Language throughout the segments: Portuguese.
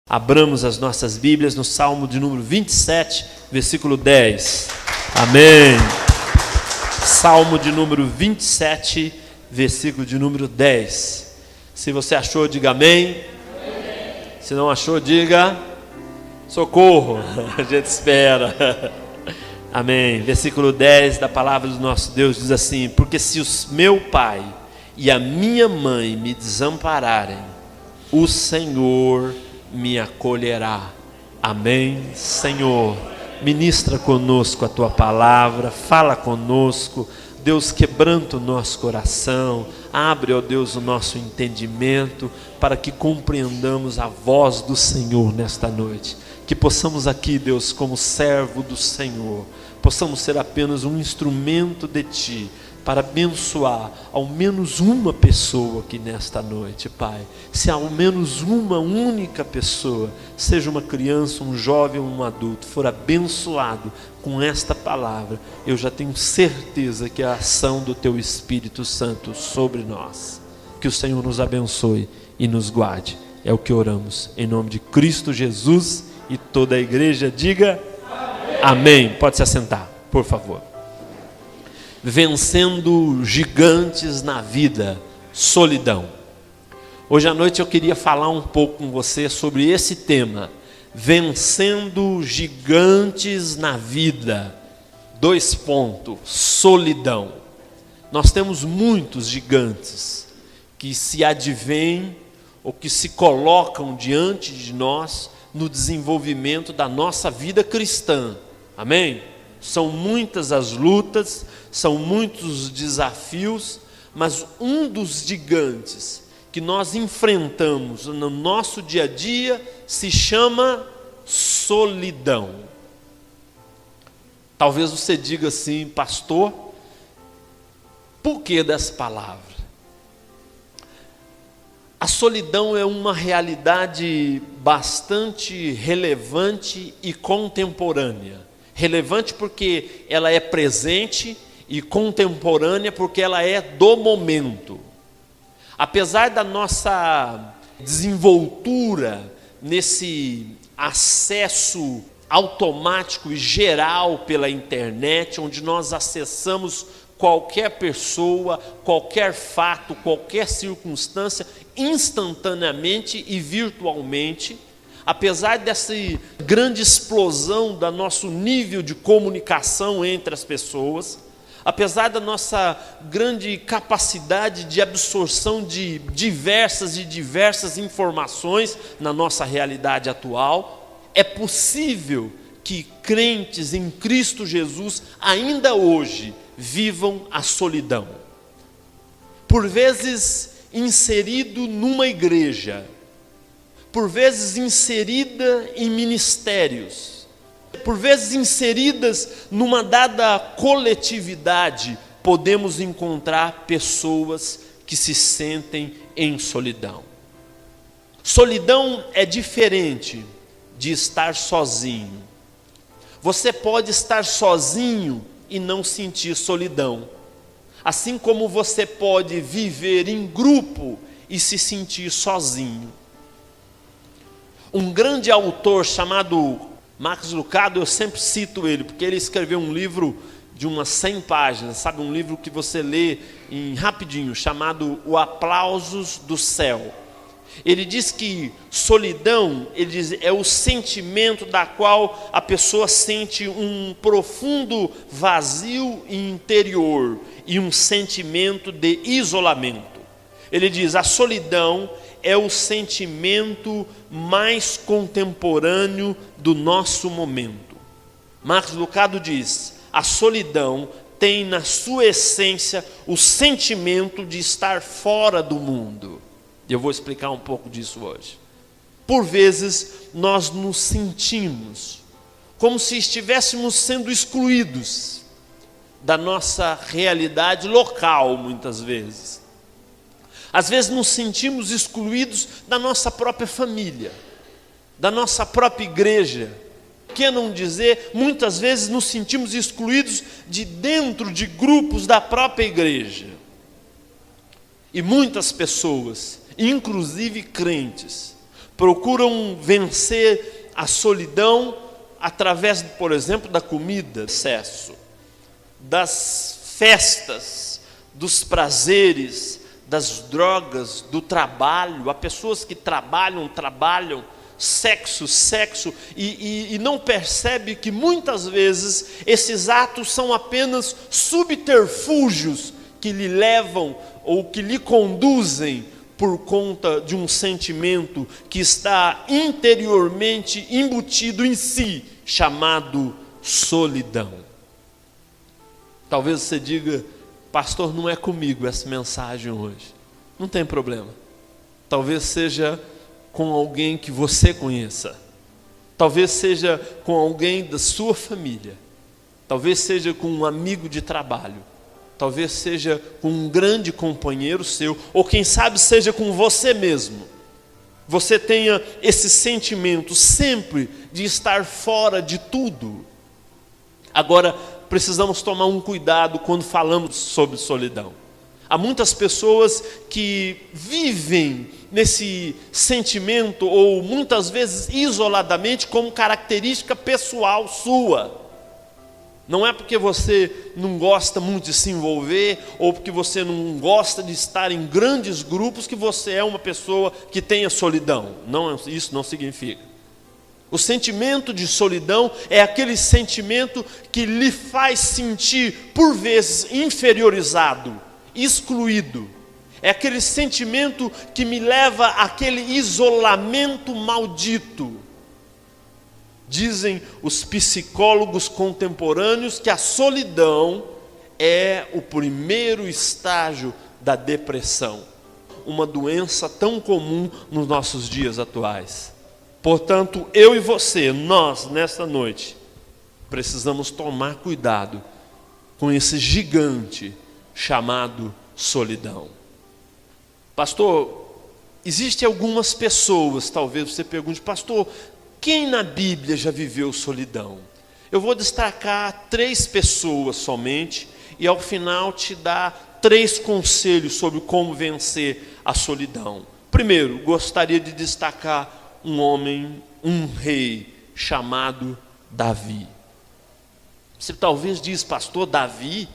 Abramos as nossas Bíblias no Salmo de número 27, versículo 10. Amém. Salmo de número 27, versículo de número 10. Se você achou, diga amém. Se não achou, diga socorro. A gente espera. Amém. Versículo 10 da palavra do nosso Deus diz assim: porque se o meu pai e a minha mãe me desampararem, o Senhor me acolherá. Amém. Senhor, ministra conosco a tua palavra, fala conosco, Deus, quebranta o nosso coração, abre, ó Deus, o nosso entendimento, para que compreendamos a voz do Senhor nesta noite, que possamos aqui, Deus, como servo do Senhor, possamos ser apenas um instrumento de Ti, para abençoar ao menos uma pessoa aqui nesta noite, Pai. Se ao menos uma única pessoa, seja uma criança, um jovem ou um adulto, for abençoado com esta palavra, eu já tenho certeza que é a ação do Teu Espírito Santo sobre nós. Que o Senhor nos abençoe e nos guarde. É o que oramos, em nome de Cristo Jesus, e toda a igreja diga amém. Amém. Pode se assentar, por favor. Vencendo gigantes na vida, solidão. Hoje à noite eu queria falar um pouco com você sobre esse tema, vencendo gigantes na vida. 2 pontos, solidão. Nós temos muitos gigantes que se advêm ou que se colocam diante de nós no desenvolvimento da nossa vida cristã. Amém? São muitas as lutas, são muitos os desafios, mas um dos gigantes que nós enfrentamos no nosso dia a dia se chama solidão. Talvez você diga assim: pastor, por que dessa palavra? A solidão é uma realidade bastante relevante e contemporânea. Relevante porque ela é presente e contemporânea porque ela é do momento. Apesar da nossa desenvoltura nesse acesso automático e geral pela internet, onde nós acessamos qualquer pessoa, qualquer fato, qualquer circunstância instantaneamente e virtualmente, apesar dessa grande explosão do nosso nível de comunicação entre as pessoas, apesar da nossa grande capacidade de absorção de diversas informações na nossa realidade atual, é possível que crentes em Cristo Jesus ainda hoje vivam a solidão. Por vezes inserido numa igreja, por vezes inserida em ministérios, por vezes inseridas numa dada coletividade, podemos encontrar pessoas que se sentem em solidão. Solidão é diferente de estar sozinho. Você pode estar sozinho e não sentir solidão, assim como você pode viver em grupo e se sentir sozinho. Um grande autor chamado Max Lucado, eu sempre cito ele, porque ele escreveu um livro de umas 100 páginas, sabe, um livro que você lê rapidinho, chamado O Aplausos do Céu. Ele diz que solidão, ele diz, é o sentimento da qual a pessoa sente um profundo vazio interior e um sentimento de isolamento. Ele diz, a solidão é o sentimento mais contemporâneo do nosso momento. Marcos Lucado diz, a solidão tem na sua essência o sentimento de estar fora do mundo. Eu vou explicar um pouco disso hoje. Por vezes nós nos sentimos como se estivéssemos sendo excluídos da nossa realidade local, muitas vezes. Às vezes nos sentimos excluídos da nossa própria família, da nossa própria igreja. Por que não dizer, muitas vezes nos sentimos excluídos de dentro de grupos da própria igreja. E muitas pessoas, inclusive crentes, procuram vencer a solidão através, por exemplo, da comida, excesso, das festas, dos prazeres, das drogas, do trabalho. Há pessoas que trabalham, sexo, e não percebe que muitas vezes esses atos são apenas subterfúgios que lhe levam ou que lhe conduzem por conta de um sentimento que está interiormente embutido em si, chamado solidão. Talvez você diga: pastor, não é comigo essa mensagem hoje. Não tem problema. Talvez seja com alguém que você conheça. Talvez seja com alguém da sua família. Talvez seja com um amigo de trabalho. Talvez seja com um grande companheiro seu, ou quem sabe seja com você mesmo. Você tenha esse sentimento sempre de estar fora de tudo. Agora, precisamos tomar um cuidado quando falamos sobre solidão. Há muitas pessoas que vivem nesse sentimento, ou muitas vezes isoladamente, como característica pessoal sua. Não é porque você não gosta muito de se envolver, ou porque você não gosta de estar em grandes grupos, que você é uma pessoa que tenha solidão. Não, isso não significa. O sentimento de solidão é aquele sentimento que lhe faz sentir, por vezes, inferiorizado, excluído. É aquele sentimento que me leva àquele isolamento maldito. Dizem os psicólogos contemporâneos que a solidão é o primeiro estágio da depressão, uma doença tão comum nos nossos dias atuais. Portanto, eu e você, nós, nesta noite, precisamos tomar cuidado com esse gigante chamado solidão. Pastor, existem algumas pessoas, talvez você pergunte: pastor, quem na Bíblia já viveu solidão? Eu vou destacar 3 pessoas somente, e ao final te dar 3 conselhos sobre como vencer a solidão. Primeiro, gostaria de destacar um homem, um rei, chamado Davi. Você talvez diz: pastor, Davi.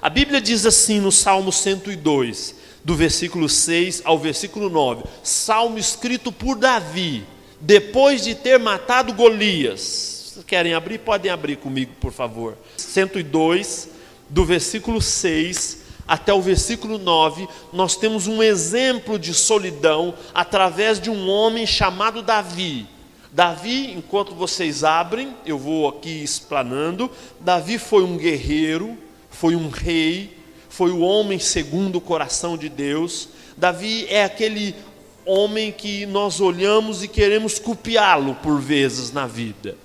A Bíblia diz assim no Salmo 102, do versículo 6 ao versículo 9, salmo escrito por Davi, depois de ter matado Golias. Vocês querem abrir? Podem abrir comigo, por favor. 102, do versículo 6 até o versículo 9, nós temos um exemplo de solidão através de um homem chamado Davi. Davi, enquanto vocês abrem, eu vou aqui explanando. Davi foi um guerreiro, foi um rei, foi o homem segundo o coração de Deus. Davi é aquele homem que nós olhamos e queremos copiá-lo por vezes na vida.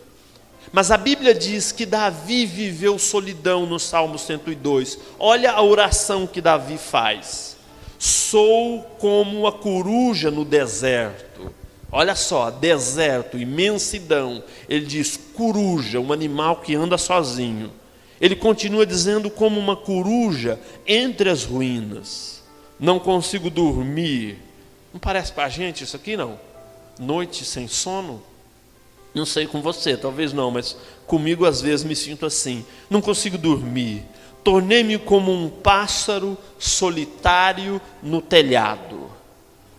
Mas a Bíblia diz que Davi viveu solidão no Salmo 102. Olha a oração que Davi faz: sou como a coruja no deserto. Olha só, deserto, imensidão. Ele diz coruja, um animal que anda sozinho. Ele continua dizendo: como uma coruja entre as ruínas. Não consigo dormir. Não parece para a gente isso aqui, não? Noite sem sono? Não sei com você, talvez não, mas comigo às vezes me sinto assim. Não consigo dormir. Tornei-me como um pássaro solitário no telhado.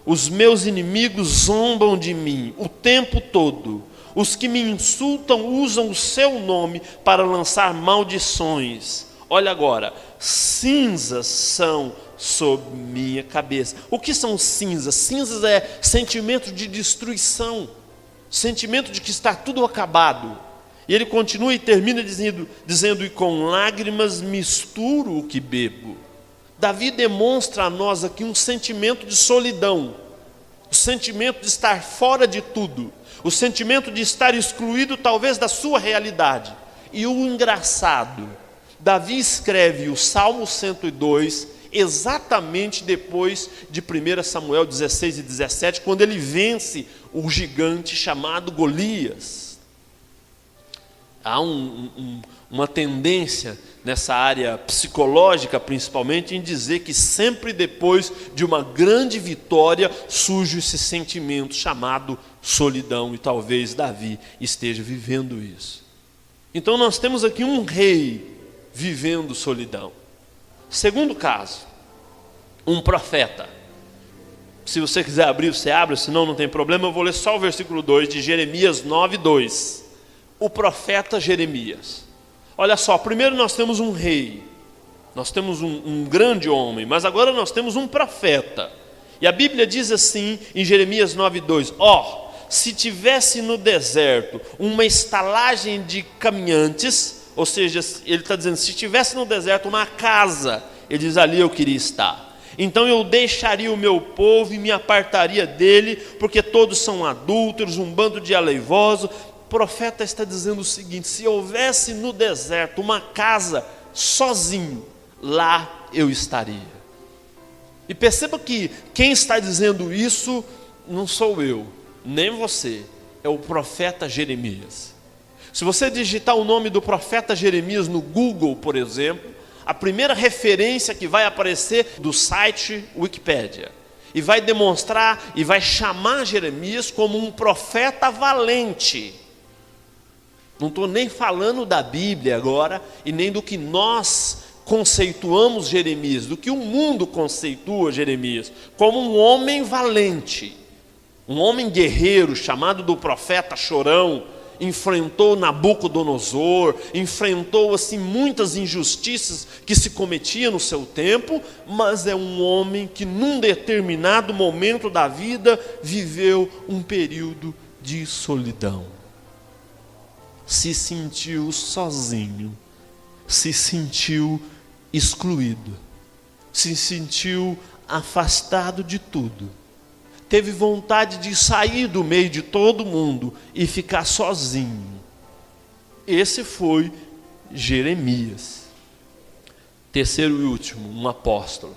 Os meus inimigos zombam de mim o tempo todo. Os que me insultam usam o seu nome para lançar maldições. Olha agora, cinzas são sobre minha cabeça. O que são cinzas? Cinzas é sentimento de destruição, sentimento de que está tudo acabado. E ele continua e termina dizendo: e com lágrimas misturo o que bebo. Davi demonstra a nós aqui um sentimento de solidão, o sentimento de estar fora de tudo, o sentimento de estar excluído talvez da sua realidade. E o engraçado, Davi escreve o Salmo 102 exatamente depois de 1 Samuel 16 e 17, quando ele vence o gigante chamado Golias. Há uma tendência nessa área psicológica, principalmente, em dizer que sempre depois de uma grande vitória surge esse sentimento chamado solidão, e talvez Davi esteja vivendo isso. Então nós temos aqui um rei vivendo solidão. Segundo caso, um profeta. Se você quiser abrir, você abre, senão não tem problema. Eu vou ler só o versículo 2 de Jeremias 9:2. O profeta Jeremias. Olha só, primeiro nós temos um rei, nós temos um grande homem, mas agora nós temos um profeta. E a Bíblia diz assim em Jeremias 9:2: ó, se tivesse no deserto uma estalagem de caminhantes, ou seja, ele está dizendo, se tivesse no deserto uma casa, ele diz, ali eu queria estar. Então eu deixaria o meu povo e me apartaria dele, porque todos são adúlteros, um bando de aleivosos. O profeta está dizendo o seguinte: se houvesse no deserto uma casa sozinho, lá eu estaria. E perceba que quem está dizendo isso não sou eu, nem você, é o profeta Jeremias. Se você digitar o nome do profeta Jeremias no Google, por exemplo, a primeira referência que vai aparecer do site Wikipédia, e vai demonstrar e vai chamar Jeremias como um profeta valente. Não estou nem falando da Bíblia agora, e nem do que nós conceituamos Jeremias, do que o mundo conceitua Jeremias, como um homem valente, um homem guerreiro, chamado do profeta chorão. Enfrentou Nabucodonosor, enfrentou assim muitas injustiças que se cometiam no seu tempo, mas é um homem que num determinado momento da vida viveu um período de solidão. Se sentiu sozinho, se sentiu excluído, se sentiu afastado de tudo. Teve vontade de sair do meio de todo mundo e ficar sozinho. Esse foi Jeremias. Terceiro e último, um apóstolo.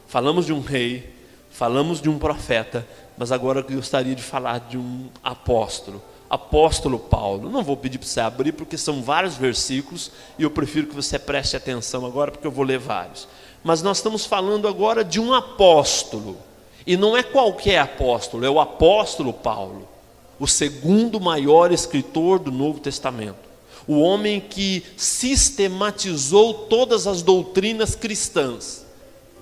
Falamos de um rei, falamos de um profeta, mas agora eu gostaria de falar de um apóstolo. Apóstolo Paulo. Não vou pedir para você abrir, porque são vários versículos, e eu prefiro que você preste atenção agora, porque eu vou ler vários. Mas nós estamos falando agora de um apóstolo. E não é qualquer apóstolo, é o apóstolo Paulo, o segundo maior escritor do Novo Testamento. O homem que sistematizou todas as doutrinas cristãs.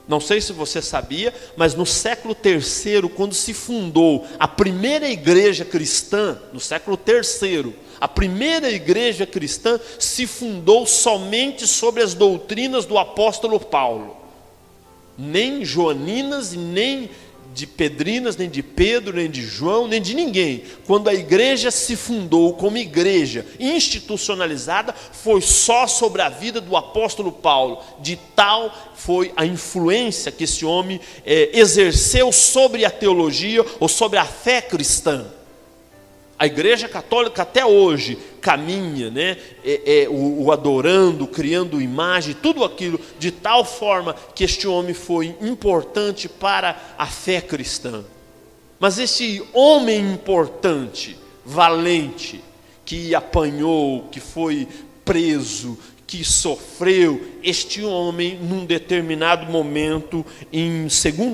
Não sei se você sabia, mas no século III, quando se fundou a primeira igreja cristã, no século III, a primeira igreja cristã se fundou somente sobre as doutrinas do apóstolo Paulo. Nem joaninas e nem de Pedrinas, nem de Pedro, nem de João, nem de ninguém. Quando a igreja se fundou como igreja institucionalizada, foi só sobre a vida do apóstolo Paulo. De tal foi a influência que esse homem exerceu sobre a teologia ou sobre a fé cristã. A igreja católica até hoje caminha, né, o adorando, criando imagem, tudo aquilo, de tal forma que este homem foi importante para a fé cristã. Mas esse homem importante, valente, que apanhou, que foi preso, que sofreu, este homem, num determinado momento, em 2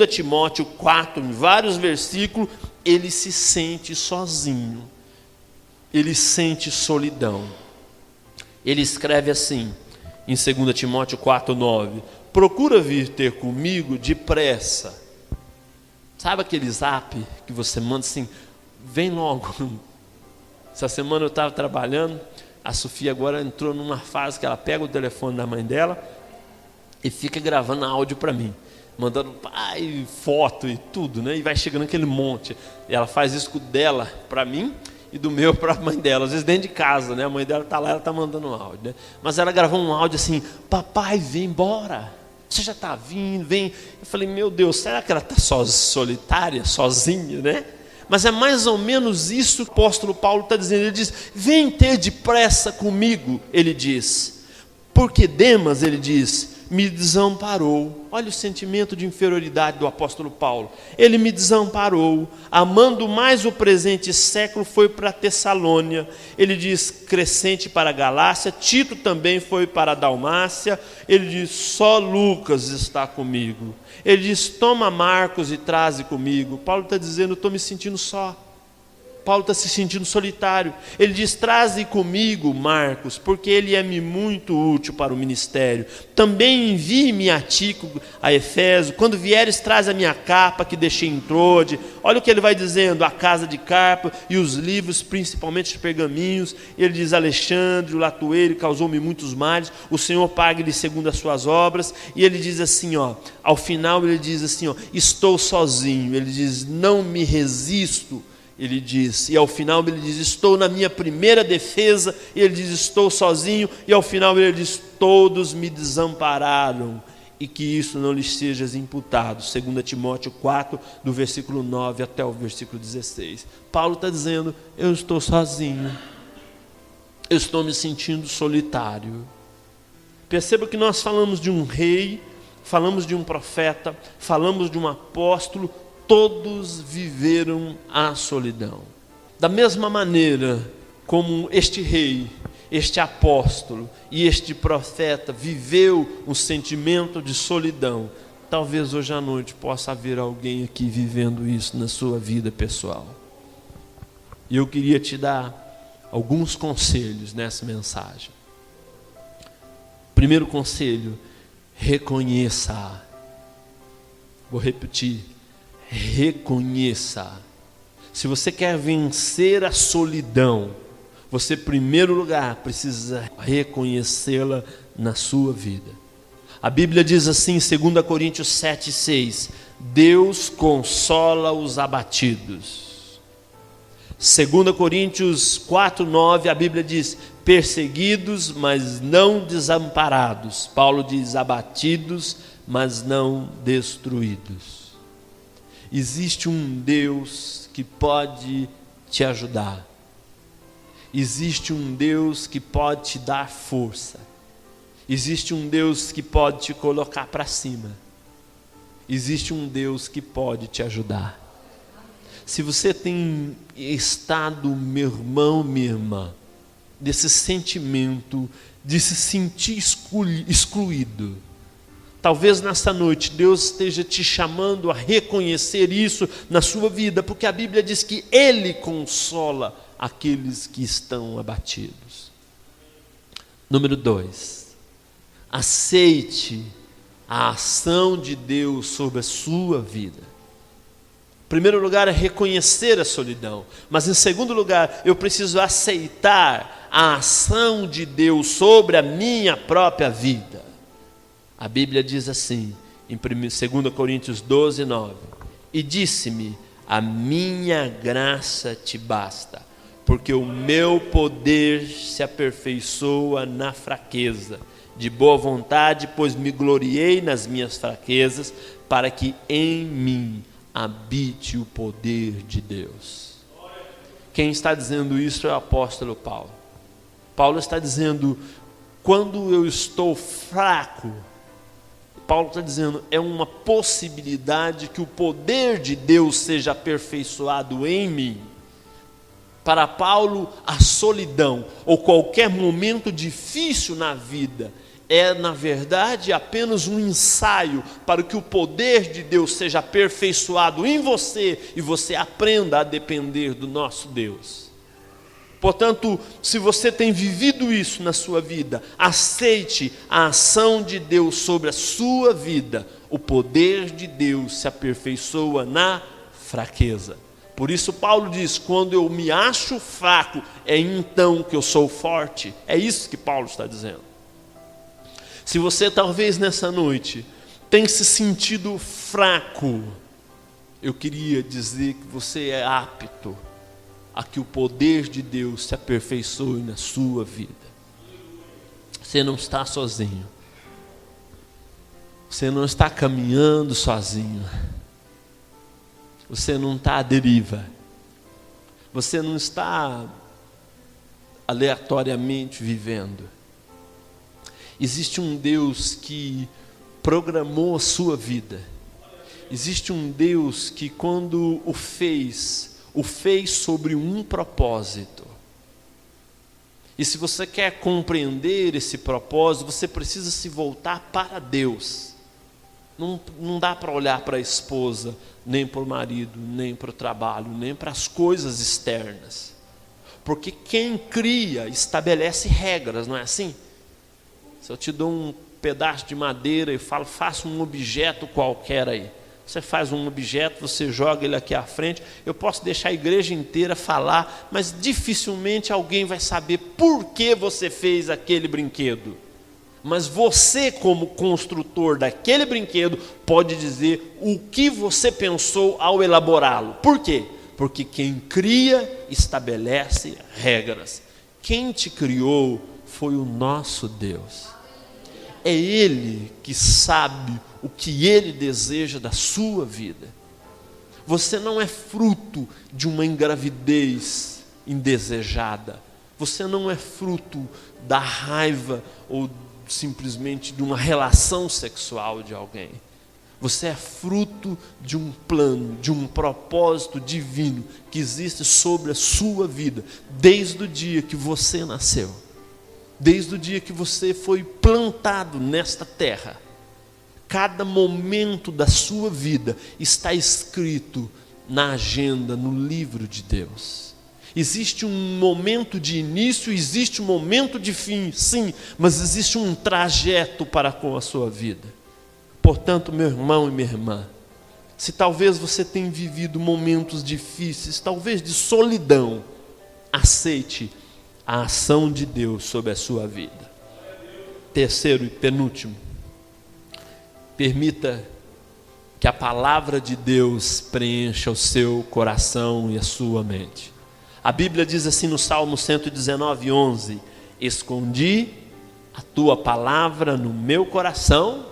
Timóteo 4, em vários versículos, ele se sente sozinho, ele sente solidão. Ele escreve assim, em 2 Timóteo 4:9: procura vir ter comigo depressa. Sabe aquele zap que você manda assim, vem logo. Essa semana eu estava trabalhando, a Sofia agora entrou numa fase que ela pega o telefone da mãe dela e fica gravando áudio para mim, mandando pai, foto e tudo, né? E vai chegando aquele monte. E ela faz isso dela para mim e do meu para a mãe dela, às vezes dentro de casa, né? A mãe dela está lá, ela está mandando um áudio, né? Mas ela gravou um áudio assim: papai, vem embora, você já está vindo, vem. Eu falei, meu Deus, será que ela está solitária, sozinha, né? Mas é mais ou menos isso que o apóstolo Paulo está dizendo. Ele diz, vem ter depressa comigo, ele diz, porque Demas, ele diz, me desamparou. Olha o sentimento de inferioridade do apóstolo Paulo. Ele me desamparou, amando mais o presente século, foi para Tessalônia. Ele diz, Crescente para a Galácia, Tito também foi para a Dalmácia. Ele diz, só Lucas está comigo. Ele diz, toma Marcos e traze comigo. Paulo está dizendo, estou me sentindo só. Paulo está se sentindo solitário. Ele diz, traze comigo Marcos, porque ele é-me muito útil para o ministério. Também envie-me a Tico, a Efésio. Quando vieres, traz a minha capa que deixei em Trode. Olha o que ele vai dizendo, a casa de Carpo e os livros, principalmente os pergaminhos. Ele diz, Alexandre, o latoeiro, causou-me muitos males. O Senhor pague-lhe segundo as suas obras. E ele diz assim, ao final ele diz assim, estou sozinho. Ele diz, não me resisto. Ele diz, e ao final ele diz, estou na minha primeira defesa, e ele diz, estou sozinho, e ao final ele diz, todos me desampararam, e que isso não lhes seja imputado, 2 Timóteo 4, do versículo 9 até o versículo 16. Paulo está dizendo, eu estou sozinho, eu estou me sentindo solitário. Perceba que nós falamos de um rei, falamos de um profeta, falamos de um apóstolo, todos viveram a solidão. Da mesma maneira como este rei, este apóstolo e este profeta viveu um sentimento de solidão, talvez hoje à noite possa haver alguém aqui vivendo isso na sua vida pessoal. E eu queria te dar alguns conselhos nessa mensagem. Primeiro conselho, reconheça. Vou repetir. Reconheça. Se você quer vencer a solidão, você, em primeiro lugar, precisa reconhecê-la na sua vida. A Bíblia diz assim, 2 Coríntios 7,6: Deus consola os abatidos. 2 Coríntios 4,9, a Bíblia diz, perseguidos, mas não desamparados. Paulo diz, abatidos, mas não destruídos. Existe um Deus que pode te ajudar. Existe um Deus que pode te dar força. Existe um Deus que pode te colocar para cima. Existe um Deus que pode te ajudar. Se você tem estado, meu irmão, minha irmã, desse sentimento de se sentir excluído, talvez nesta noite Deus esteja te chamando a reconhecer isso na sua vida, porque a Bíblia diz que Ele consola aqueles que estão abatidos. Número 2, aceite a ação de Deus sobre a sua vida. Em primeiro lugar é reconhecer a solidão, mas em segundo lugar eu preciso aceitar a ação de Deus sobre a minha própria vida. A Bíblia diz assim, em 2 Coríntios 12, 9, e disse-me, a minha graça te basta, porque o meu poder se aperfeiçoa na fraqueza, de boa vontade, pois me gloriei nas minhas fraquezas, para que em mim habite o poder de Deus. Quem está dizendo isso é o apóstolo Paulo. Paulo está dizendo, quando eu estou fraco, Paulo está dizendo, é uma possibilidade que o poder de Deus seja aperfeiçoado em mim. Para Paulo, a solidão ou qualquer momento difícil na vida é, na verdade, apenas um ensaio para que o poder de Deus seja aperfeiçoado em você e você aprenda a depender do nosso Deus. Portanto, se você tem vivido isso na sua vida, aceite a ação de Deus sobre a sua vida. O poder de Deus se aperfeiçoa na fraqueza. Por isso Paulo diz, quando eu me acho fraco, é então que eu sou forte. É isso que Paulo está dizendo. Se você talvez nessa noite tem se sentido fraco, eu queria dizer que você é apto a que o poder de Deus se aperfeiçoe na sua vida. Você não está sozinho. Você não está caminhando sozinho. Você não está à deriva. Você não está aleatoriamente vivendo. Existe um Deus que programou a sua vida. Existe um Deus que, quando o fez sobre um propósito. E se você quer compreender esse propósito, você precisa se voltar para Deus. Não dá para olhar para a esposa, nem para o marido, nem para o trabalho, nem para as coisas externas. Porque quem cria estabelece regras, não é assim? Se eu te dou um pedaço de madeira e falo, faça um objeto qualquer aí. Você faz um objeto, você joga ele aqui à frente. Eu posso deixar a igreja inteira falar, mas dificilmente alguém vai saber por que você fez aquele brinquedo. Mas você, como construtor daquele brinquedo, pode dizer o que você pensou ao elaborá-lo. Por quê? Porque quem cria estabelece regras. Quem te criou foi o nosso Deus. É Ele que sabe o que Ele deseja da sua vida. Você não é fruto de uma engravidez indesejada. Você não é fruto da raiva ou simplesmente de uma relação sexual de alguém. Você é fruto de um plano, de um propósito divino que existe sobre a sua vida, desde o dia que você nasceu, desde o dia que você foi plantado nesta terra. Cada momento da sua vida está escrito na agenda, no livro de Deus. Existe um momento de início, existe um momento de fim, sim, mas existe um trajeto para com a sua vida. Portanto, meu irmão e minha irmã, se talvez você tenha vivido momentos difíceis, talvez de solidão, aceite a ação de Deus sobre a sua vida. Terceiro e penúltimo, permita que a palavra de Deus preencha o seu coração e a sua mente. A Bíblia diz assim no Salmo 119:11: escondi a tua palavra no meu coração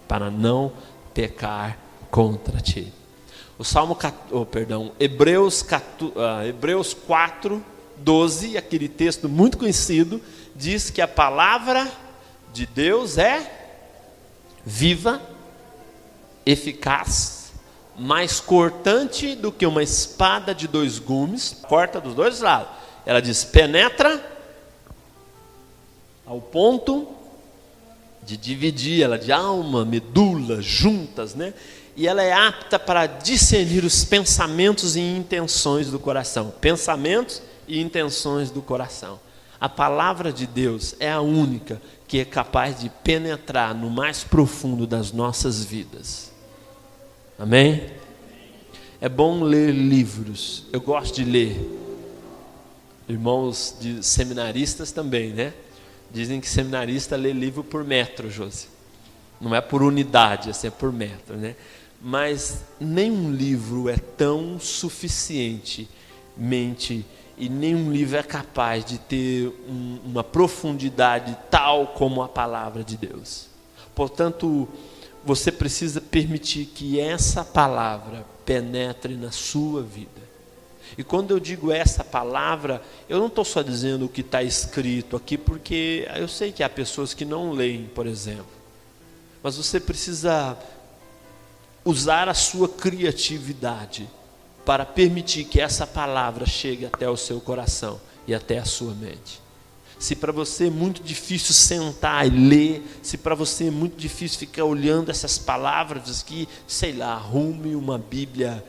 para não pecar contra ti. O Salmo, Hebreus 4:12, aquele texto muito conhecido, diz que a palavra de Deus é viva, eficaz, mais cortante do que uma espada de dois gumes, corta dos dois lados. Ela diz, penetra ao ponto de dividir, ela de alma, medula, juntas, né? E ela é apta para discernir os pensamentos e intenções do coração. Pensamentos e intenções do coração. A palavra de Deus é a única que é capaz de penetrar no mais profundo das nossas vidas. Amém? É bom ler livros. Eu gosto de ler. Irmãos de seminaristas também, né? Dizem que seminarista lê livro por metro, Josi. Não é por unidade, assim, é por metro, né? Mas nenhum livro é tão suficientemente, e nenhum livro é capaz de ter uma profundidade tal como a palavra de Deus. Portanto, você precisa permitir que essa palavra penetre na sua vida. E quando eu digo essa palavra, eu não estou só dizendo o que está escrito aqui, porque eu sei que há pessoas que não leem, por exemplo. Mas você precisa usar a sua criatividade para permitir que essa palavra chegue até o seu coração e até a sua mente. Se para você é muito difícil sentar e ler, se para você é muito difícil ficar olhando essas palavras aqui, sei lá, arrume uma Bíblia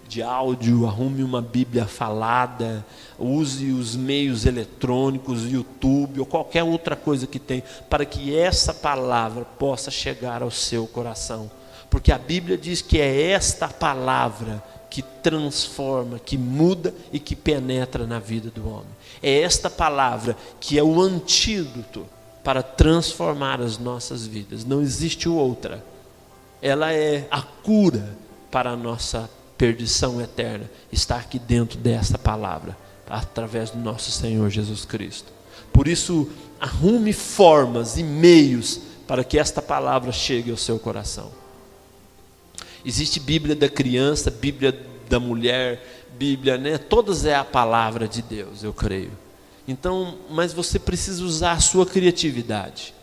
de áudio, arrume uma Bíblia falada, use os meios eletrônicos, YouTube ou qualquer outra coisa que tem, para que essa palavra possa chegar ao seu coração. Porque a Bíblia diz que é esta palavra que transforma, que muda e que penetra na vida do homem. É esta palavra que é o antídoto para transformar as nossas vidas. Não existe outra. Ela é a cura para a nossa perdição eterna. Está aqui dentro dessa palavra, através do nosso Senhor Jesus Cristo. Por isso, arrume formas e meios para que esta palavra chegue ao seu coração. Existe Bíblia da criança, Bíblia da mulher, Bíblia, né? Todas é a palavra de Deus, eu creio. Então, mas você precisa usar a sua criatividade.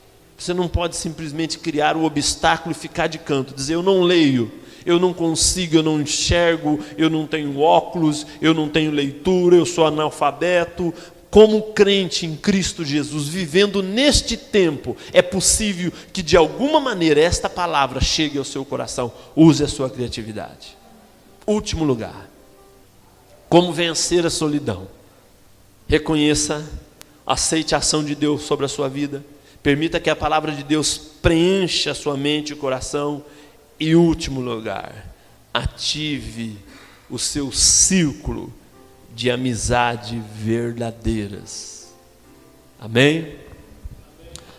Você não pode simplesmente criar o obstáculo e ficar de canto, dizer: eu não leio, eu não consigo, eu não enxergo, eu não tenho óculos, eu não tenho leitura, eu sou analfabeto. Como crente em Cristo Jesus, vivendo neste tempo, é possível que de alguma maneira esta palavra chegue ao seu coração. Use a sua criatividade. Último lugar, como vencer a solidão. Reconheça, aceite a ação de Deus sobre a sua vida. Permita que a palavra de Deus preencha a sua mente e o coração. E último lugar, ative o seu círculo de amizade verdadeiras. Amém?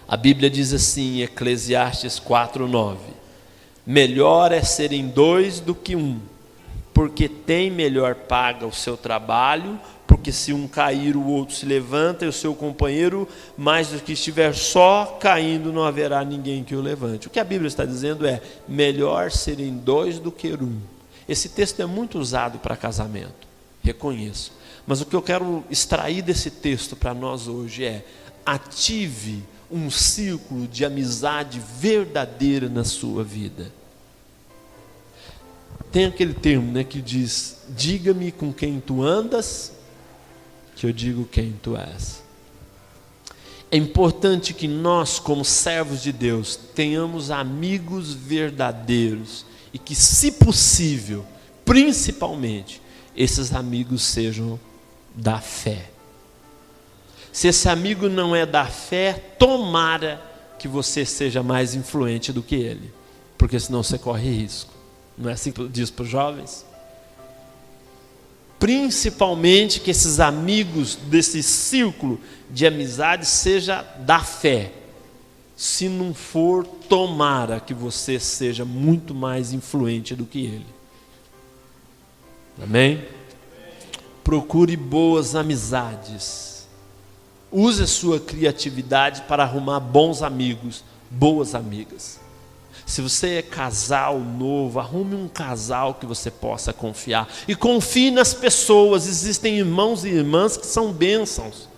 A Bíblia diz assim em Eclesiastes 4:9: melhor é serem dois do que um, porque tem melhor paga o seu trabalho, porque se um cair o outro se levanta, e o seu companheiro, mais do que estiver só caindo, não haverá ninguém que o levante. O que a Bíblia está dizendo é: melhor serem dois do que um. Esse texto é muito usado para casamento, reconheço, mas o que eu quero extrair desse texto para nós hoje é: ative um círculo de amizade verdadeira na sua vida. Tem aquele termo, né, que diz: diga-me com quem tu andas, que eu digo quem tu és. É importante que nós, como servos de Deus, tenhamos amigos verdadeiros e que, se possível, principalmente, esses amigos sejam da fé. Se esse amigo não é da fé, tomara que você seja mais influente do que ele, porque senão você corre risco. Não é assim que diz para os jovens? Principalmente que esses amigos desse círculo de amizade seja da fé. Se não for, tomara que você seja muito mais influente do que ele. Amém? Procure boas amizades. Use a sua criatividade para arrumar bons amigos, boas amigas. Se você é casal novo, arrume um casal que você possa confiar. E confie nas pessoas. Existem irmãos e irmãs que são bênçãos.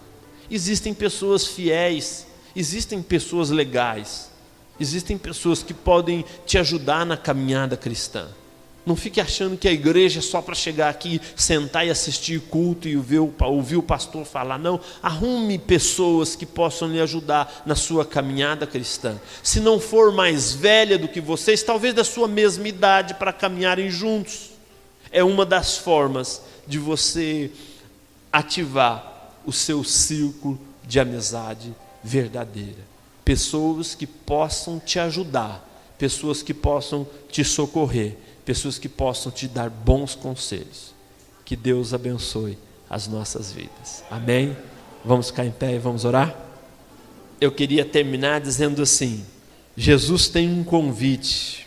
Existem pessoas fiéis. Existem pessoas legais. Existem pessoas que podem te ajudar na caminhada cristã. Não fique achando que a igreja é só para chegar aqui, sentar e assistir culto e ouvir o pastor falar. Não, arrume pessoas que possam lhe ajudar na sua caminhada cristã. Se não for mais velha do que vocês, talvez da sua mesma idade, para caminharem juntos. É uma das formas de você ativar o seu círculo de amizade verdadeira. Pessoas que possam te ajudar, pessoas que possam te socorrer, pessoas que possam te dar bons conselhos. Que Deus abençoe as nossas vidas. Amém? Vamos ficar em pé e vamos orar? Eu queria terminar dizendo assim: Jesus tem um convite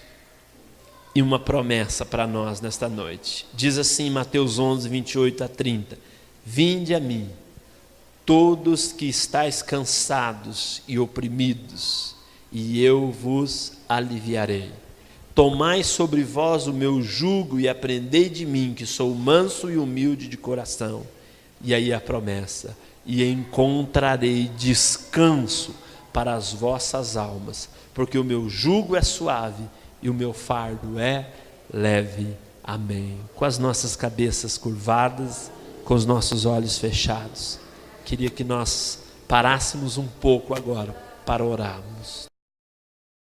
e uma promessa para nós nesta noite. Diz assim em Mateus 11, 28 a 30: vinde a mim, todos que estáis cansados e oprimidos, e eu vos aliviarei. Tomai sobre vós o meu jugo e aprendei de mim, que sou manso e humilde de coração. E aí a promessa: e encontrarei descanso para as vossas almas, porque o meu jugo é suave e o meu fardo é leve. Amém. Com as nossas cabeças curvadas, com os nossos olhos fechados, queria que nós parássemos um pouco agora para orarmos.